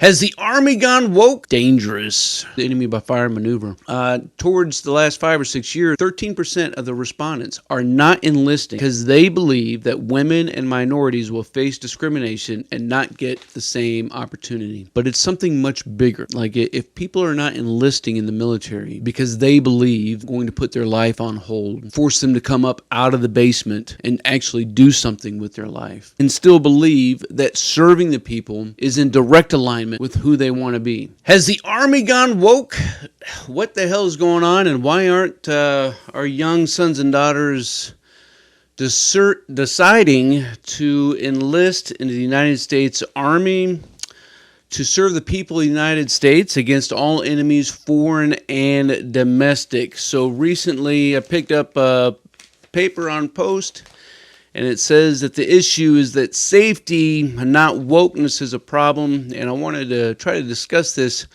Has the Army gone woke? Dangerous. The enemy by fire maneuver. Towards the last 5 or 6 years, 13% of the respondents are not enlisting because they believe that women and minorities will face discrimination and not get the same opportunity. But it's something much bigger. Like if people are not enlisting in the military because they believe going to put their life on hold, force them to come up out of the basement and actually do something with their life, and still believe that serving the people is in direct alignment with who they want to be. Has the Army gone woke? What the hell is going on, and why aren't our young sons and daughters deciding to enlist into the United States Army to serve the people of the United States against all enemies, foreign and domestic? So recently I picked up a paper on Post, and it says that the issue is that safety, not wokeness, is a problem. And I wanted to try to discuss this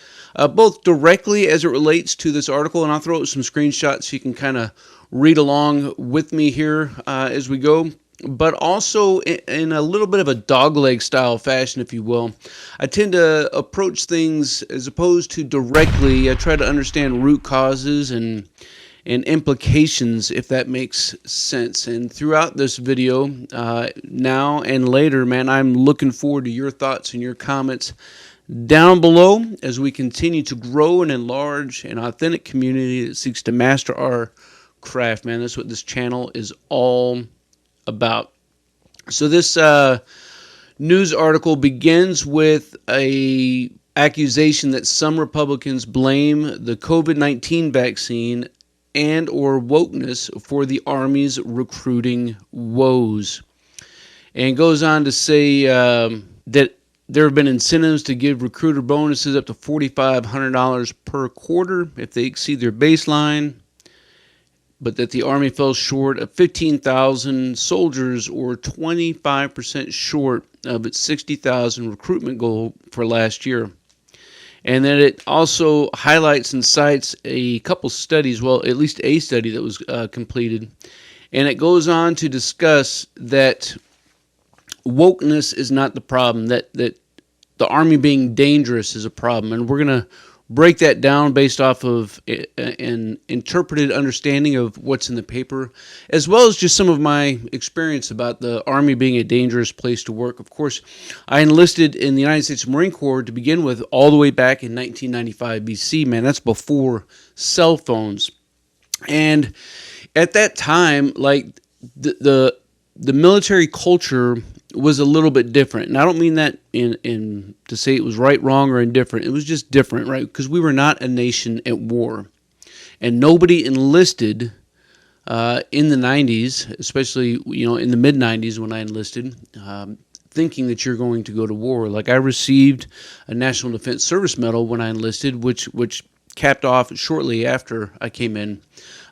both directly as it relates to this article, and I'll throw out some screenshots so you can kind of read along with me here as we go, but also in a little bit of a dogleg style fashion, if you will. I tend to approach things as opposed to directly. I try to understand root causes and implications, if that makes sense. And throughout this video, now and later, man, I'm looking forward to your thoughts and your comments down below as we continue to grow and enlarge an authentic community that seeks to master our craft, man. That's what this channel is all about. So this news article begins with a accusation that some Republicans blame the COVID-19 vaccine and or wokeness for the Army's recruiting woes. And goes on to say that there have been incentives to give recruiter bonuses up to $4,500 per quarter if they exceed their baseline, but that the Army fell short of 15,000 soldiers, or 25% short of its 60,000 recruitment goal for last year. And then it also highlights and cites a couple studies, well, at least a study that was completed. And it goes on to discuss that wokeness is not the problem, that the Army being dangerous is a problem. And we're going to break that down based off of an interpreted understanding of what's in the paper, as well as just some of my experience about the Army being a dangerous place to work. Of course, I enlisted in the United States Marine Corps to begin with all the way back in 1995 BC, man. That's before cell phones. And at that time, like the military culture was a little bit different. And I don't mean that in to say it was right, wrong, or indifferent. It was just different, right? Because we were not a nation at war. And nobody enlisted in the 90s, especially, in the mid-90s when I enlisted, thinking that you're going to go to war. Like, I received a National Defense Service Medal when I enlisted, which capped off shortly after I came in.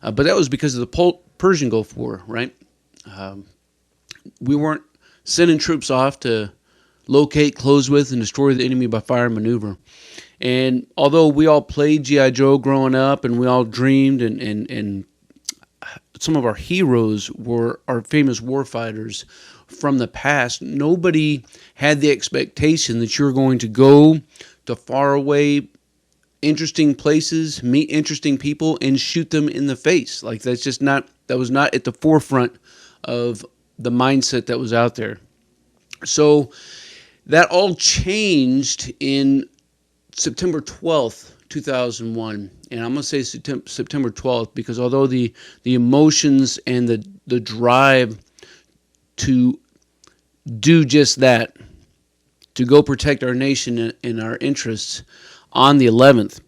But that was because of the Persian Gulf War, right? We weren't sending troops off to locate, close with, and destroy the enemy by fire maneuver. And although we all played G.I. Joe growing up, and we all dreamed, and some of our heroes were our famous warfighters from the past, nobody had the expectation that you're going to go to faraway, interesting places, meet interesting people, and shoot them in the face. Like, that was not at the forefront of the mindset that was out there. So that all changed in September 12th, 2001. And I'm going to say September 12th because although the emotions and the drive to do just that, to go protect our nation and our interests on the 11th,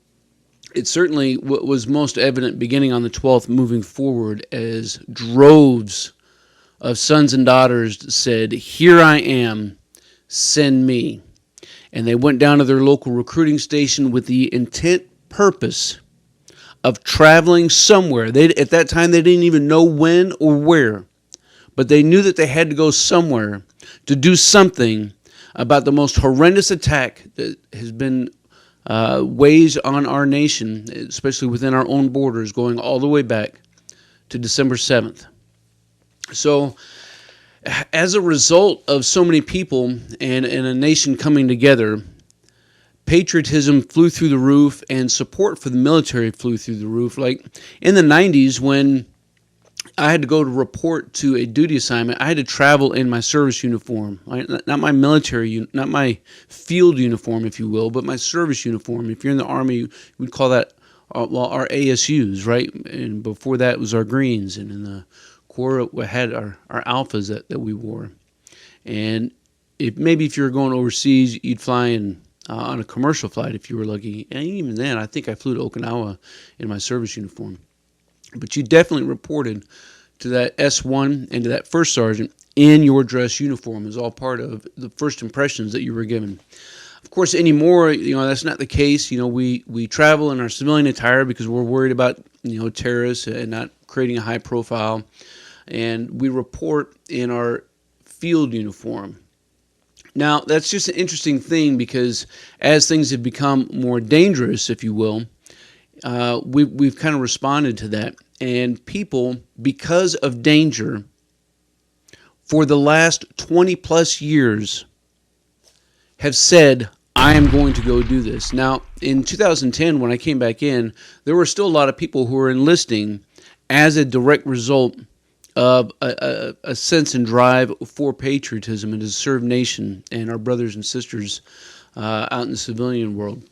it certainly was most evident beginning on the 12th moving forward as droves of sons and daughters said, "Here I am, send me." And they went down to their local recruiting station with the purpose of traveling somewhere. At that time, they didn't even know when or where, but they knew that they had to go somewhere to do something about the most horrendous attack that has been waged on our nation, especially within our own borders, going all the way back to December 7th. So as a result of so many people and a nation coming together, patriotism flew through the roof, and support for the military flew through the roof. Like in the 90s, when I had to go to report to a duty assignment, I had to travel in my service uniform, right? Not my military, not my field uniform, if you will, but my service uniform. If you're in the Army, we'd call that, our ASUs, right? And before that was our greens, and in the Corps, we had our alphas that we wore. And if you were going overseas, you'd fly in on a commercial flight if you were lucky. And even then, I think I flew to Okinawa in my service uniform. But you definitely reported to that S1 and to that first sergeant in your dress uniform as all part of the first impressions that you were given. Of course, anymore, that's not the case. We travel in our civilian attire because we're worried about, terrorists and not creating a high profile. And we report in our field uniform. Now, that's just an interesting thing because as things have become more dangerous, if you will, we've kind of responded to that. And people, because of danger, for the last 20 plus years, have said, I am going to go do this. Now, in 2010, when I came back in, there were still a lot of people who were enlisting as a direct result of a sense and drive for patriotism and to serve nation and our brothers and sisters out in the civilian world.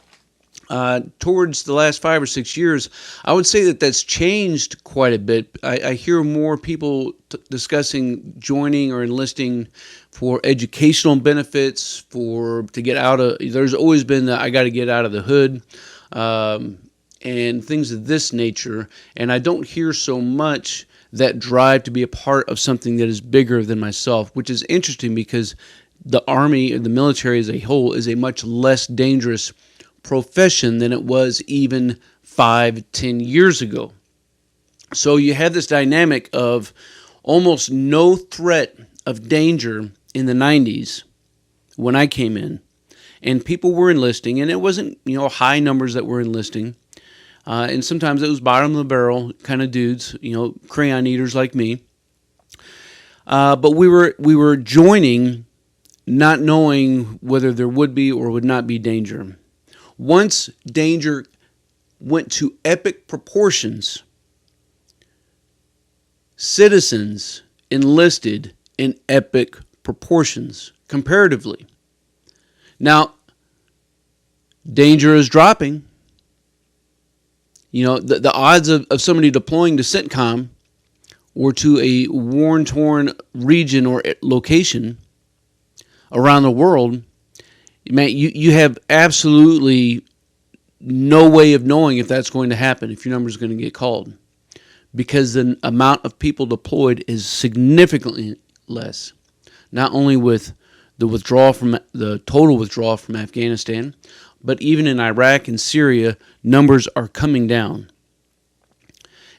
Towards the last 5 or 6 years, I would say that that's changed quite a bit. I hear more people discussing joining or enlisting for educational benefits, to get out of. There's always been the I got to get out of the hood, and things of this nature. And I don't hear so much that drive to be a part of something that is bigger than myself, which is interesting because the Army and the military as a whole is a much less dangerous profession than it was even 5-10 years ago. So you have this dynamic of almost no threat of danger in the 90s when I came in, and people were enlisting, and it wasn't high numbers that were enlisting, and sometimes it was bottom of the barrel kind of dudes, crayon eaters like me, but we were joining not knowing whether there would be or would not be danger. Once danger went to epic proportions, citizens enlisted in epic proportions comparatively. Now, danger is dropping. The odds of somebody deploying to CENTCOM or to a war-torn region or location around the world, man, you have absolutely no way of knowing if that's going to happen, if your number is going to get called, because the amount of people deployed is significantly less. Not only with the total withdrawal from Afghanistan, but even in Iraq and Syria, numbers are coming down.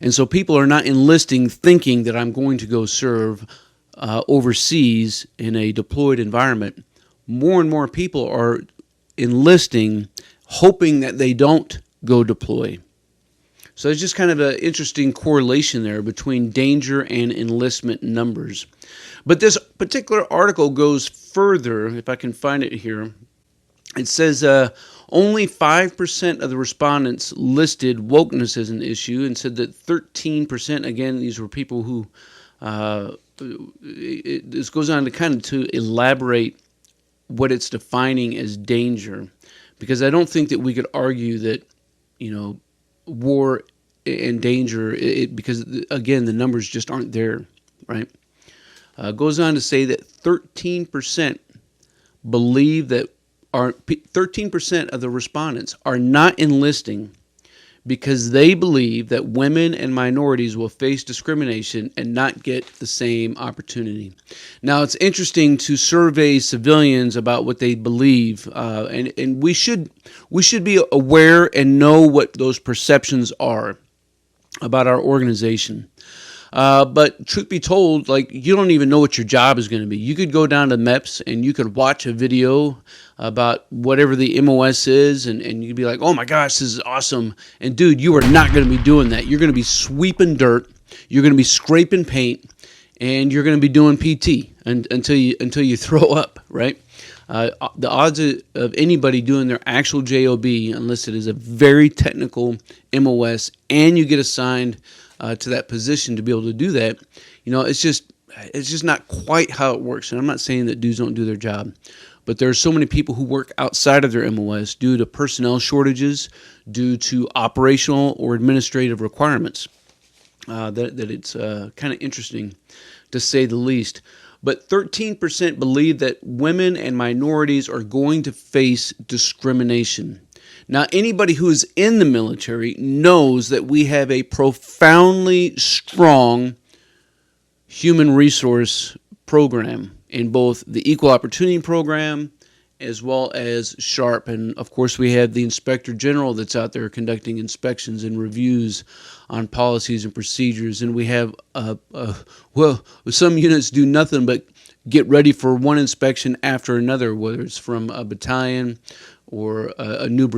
And so people are not enlisting thinking that I'm going to go serve overseas in a deployed environment. More and more people are enlisting hoping that they don't go deploy. So it's just kind of an interesting correlation there between danger and enlistment numbers. But this particular article goes further, if I can find it here. It says only 5% of the respondents listed wokeness as an issue, and said that 13%, again, these were people who, this goes on to kind of to elaborate what it's defining as danger, because I don't think that we could argue that, war and danger, because again, the numbers just aren't there, right? Goes on to say that 13% believe that 13% of the respondents are not enlisting because they believe that women and minorities will face discrimination and not get the same opportunity. Now, it's interesting to survey civilians about what they believe, and we should be aware and know what those perceptions are about our organization. But truth be told, you don't even know what your job is going to be. You could go down to MEPS and you could watch a video about whatever the MOS is, and you'd be like, oh my gosh, this is awesome. And dude, you are not going to be doing that. You're going to be sweeping dirt, you're going to be scraping paint, and you're going to be doing PT until you throw up, right? The odds of anybody doing their actual job, unless it is a very technical MOS, and you get assigned to that position to be able to do that, it's just not quite how it works. And I'm not saying that dudes don't do their job, but there are so many people who work outside of their MOS due to personnel shortages, due to operational or administrative requirements, that it's kind of interesting, to say the least. But 13% believe that women and minorities are going to face discrimination. Now, anybody who is in the military knows that we have a profoundly strong human resource program in both the Equal Opportunity Program as well as SHARP. And, of course, we have the Inspector General that's out there conducting inspections and reviews on policies and procedures. And we have, some units do nothing but get ready for one inspection after another, whether it's from a battalion or a new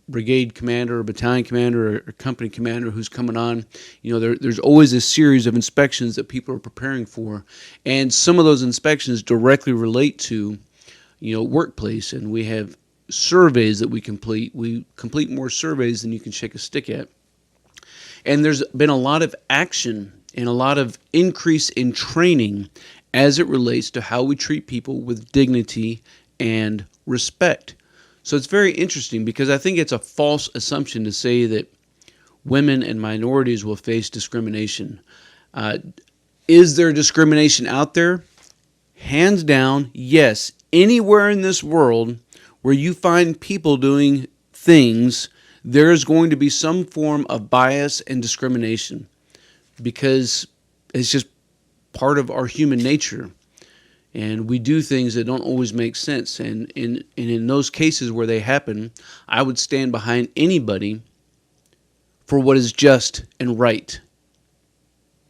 brigade commander or battalion commander or company commander who's coming on. There's always a series of inspections that people are preparing for. And some of those inspections directly relate to workplace, and we have surveys that we complete. We complete more surveys than you can shake a stick at. And there's been a lot of action and a lot of increase in training as it relates to how we treat people with dignity and respect. So it's very interesting, because I think it's a false assumption to say that women and minorities will face discrimination. Is there discrimination out there? Hands down, yes. Anywhere in this world where you find people doing things, there is going to be some form of bias and discrimination, because it's just part of our human nature. And we do things that don't always make sense. And in those cases where they happen, I would stand behind anybody for what is just and right,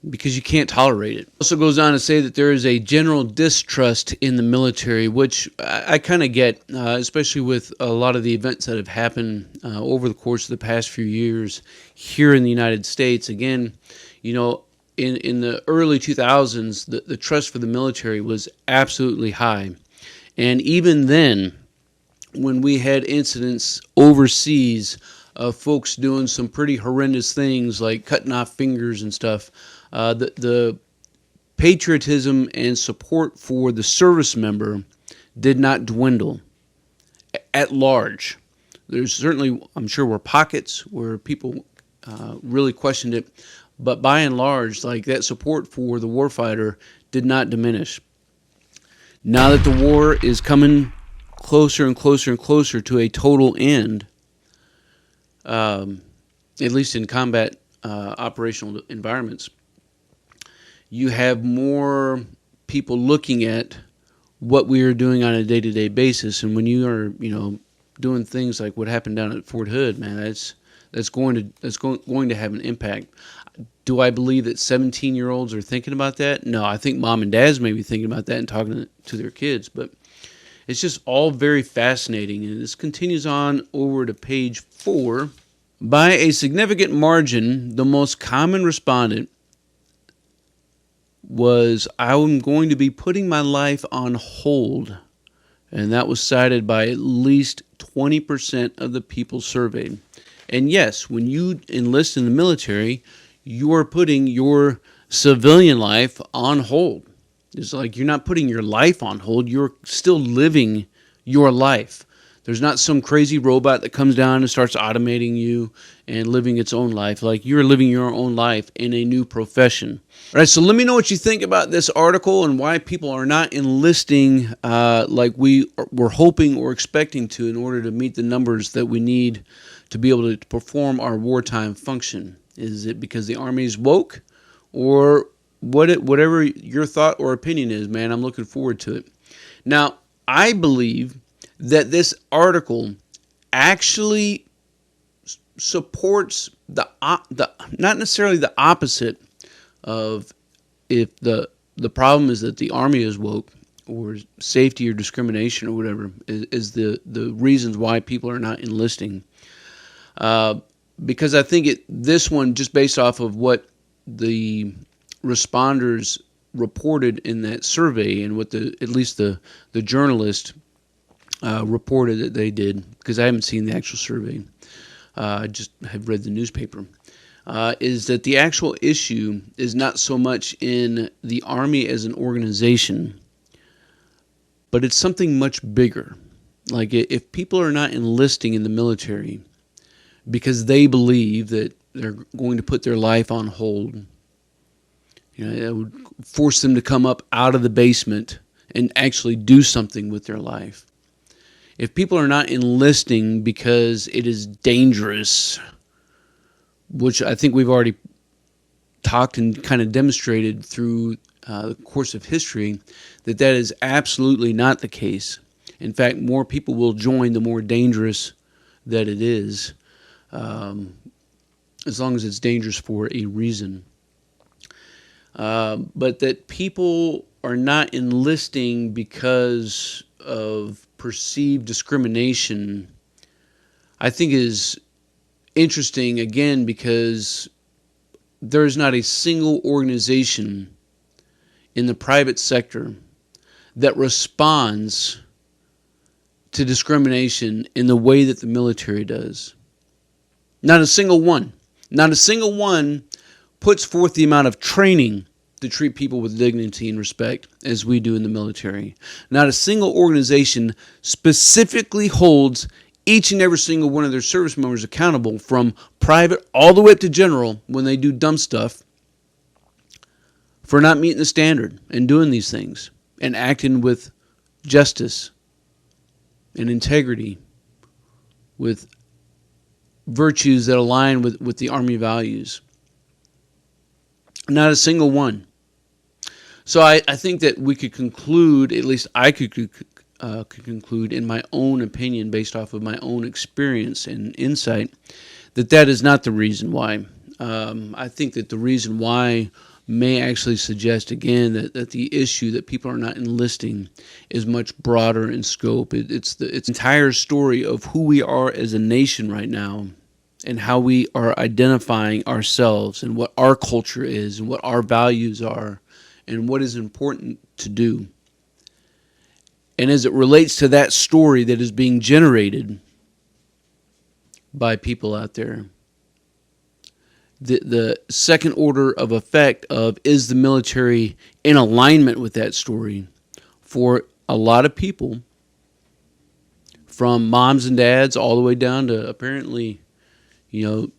because you can't tolerate it. It also goes on to say that there is a general distrust in the military, which I kind of get, especially with a lot of the events that have happened over the course of the past few years here in the United States. Again, in the early 2000s, the trust for the military was absolutely high. And even then, when we had incidents overseas of folks doing some pretty horrendous things like cutting off fingers and stuff, the patriotism and support for the service member did not dwindle at large. There's certainly, I'm sure, were pockets where people really questioned it, but by and large, that support for the warfighter did not diminish. Now that the war is coming closer and closer and closer to a total end, at least in combat operational environments, you have more people looking at what we are doing on a day-to-day basis. And when you are, doing things like what happened down at Fort Hood, man, that's going to have an impact. Do I believe that 17-year-olds are thinking about that? No, I think mom and dads may be thinking about that and talking to their kids. But it's just all very fascinating. And this continues on over to page 4. By a significant margin, the most common respondent was, I'm going to be putting my life on hold. And that was cited by at least 20% of the people surveyed. And yes, when you enlist in the military, you are putting your civilian life on hold. It's like you're not putting your life on hold. You're still living your life. There's not some crazy robot that comes down and starts automating you and living its own life. Like, you're living your own life in a new profession. All right, so let me know what you think about this article and why people are not enlisting like we were hoping or expecting to, in order to meet the numbers that we need to be able to perform our wartime function. Is it because the Army is woke, or whatever your thought or opinion is, man? I'm looking forward to it. Now, I believe that this article actually supports the not necessarily the opposite of, if the problem is that the Army is woke, or safety or discrimination or whatever is the reasons why people are not enlisting. Because I think this one, just based off of what the responders reported in that survey, and what at least the journalist reported that they did, because I haven't seen the actual survey. I just have read the newspaper. Is that the actual issue is not so much in the Army as an organization, but it's something much bigger. Like, if people are not enlisting in the military because they believe that they're going to put their life on hold, it would force them to come up out of the basement and actually do something with their life. If people are not enlisting because it is dangerous, which I think we've already talked and kind of demonstrated through the course of history, that is absolutely not the case. In fact, more people will join the more dangerous that it is, as long as it's dangerous for a reason. But that people are not enlisting because of perceived discrimination, I think is interesting, again, because there is not a single organization in the private sector that responds to discrimination in the way that the military does. Not a single one. Not a single one puts forth the amount of training to treat people with dignity and respect as we do in the military. Not a single organization specifically holds each and every single one of their service members accountable, from private all the way up to general, when they do dumb stuff, for not meeting the standard and doing these things and acting with justice and integrity, with virtues that align with the Army values. Not a single one. So I think that we could conclude, at least I could conclude in my own opinion, based off of my own experience and insight, that is not the reason why. I think that the reason why may actually suggest, again, that the issue that people are not enlisting is much broader in scope. It's the entire story of who we are as a nation right now, and how we are identifying ourselves, and what our culture is, and what our values are, and what is important to do. And as it relates to that story that is being generated by people out there, the second order of effect of, is the military in alignment with that story, for a lot of people, from moms and dads all the way down to apparently, the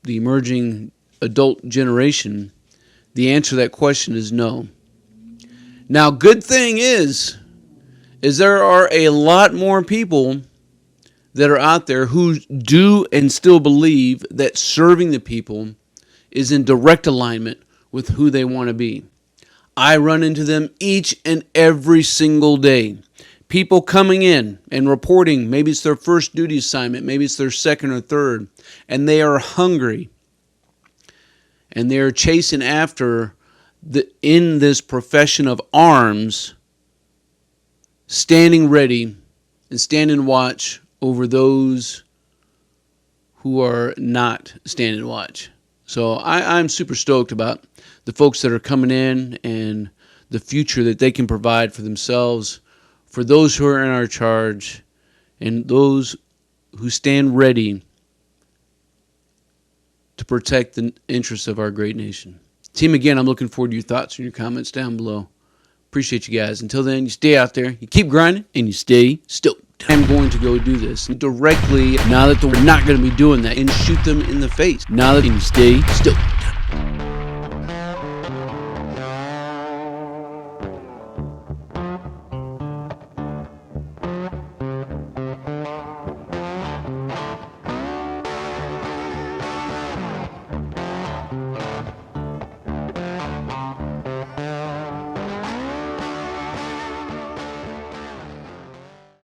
emerging adult generation? The answer to that question is no. Now, good thing is there are a lot more people that are out there who do and still believe that serving the people is in direct alignment with who they want to be. I run into them each and every single day. People coming in and reporting, maybe it's their first duty assignment, maybe it's their second or third, and they are hungry, and they are chasing after, in this profession of arms, standing ready and standing watch over those who are not standing watch. So I'm super stoked about the folks that are coming in and the future that they can provide for themselves, for those who are in our charge, and those who stand ready to protect the interests of our great nation. Team, again, I'm looking forward to your thoughts and your comments down below. Appreciate you guys. Until then, you stay out there, you keep grinding, and you stay stoked. I'm going to go do this directly, now that we're not going to be doing that, and shoot them in the face. Now that you stay stoked.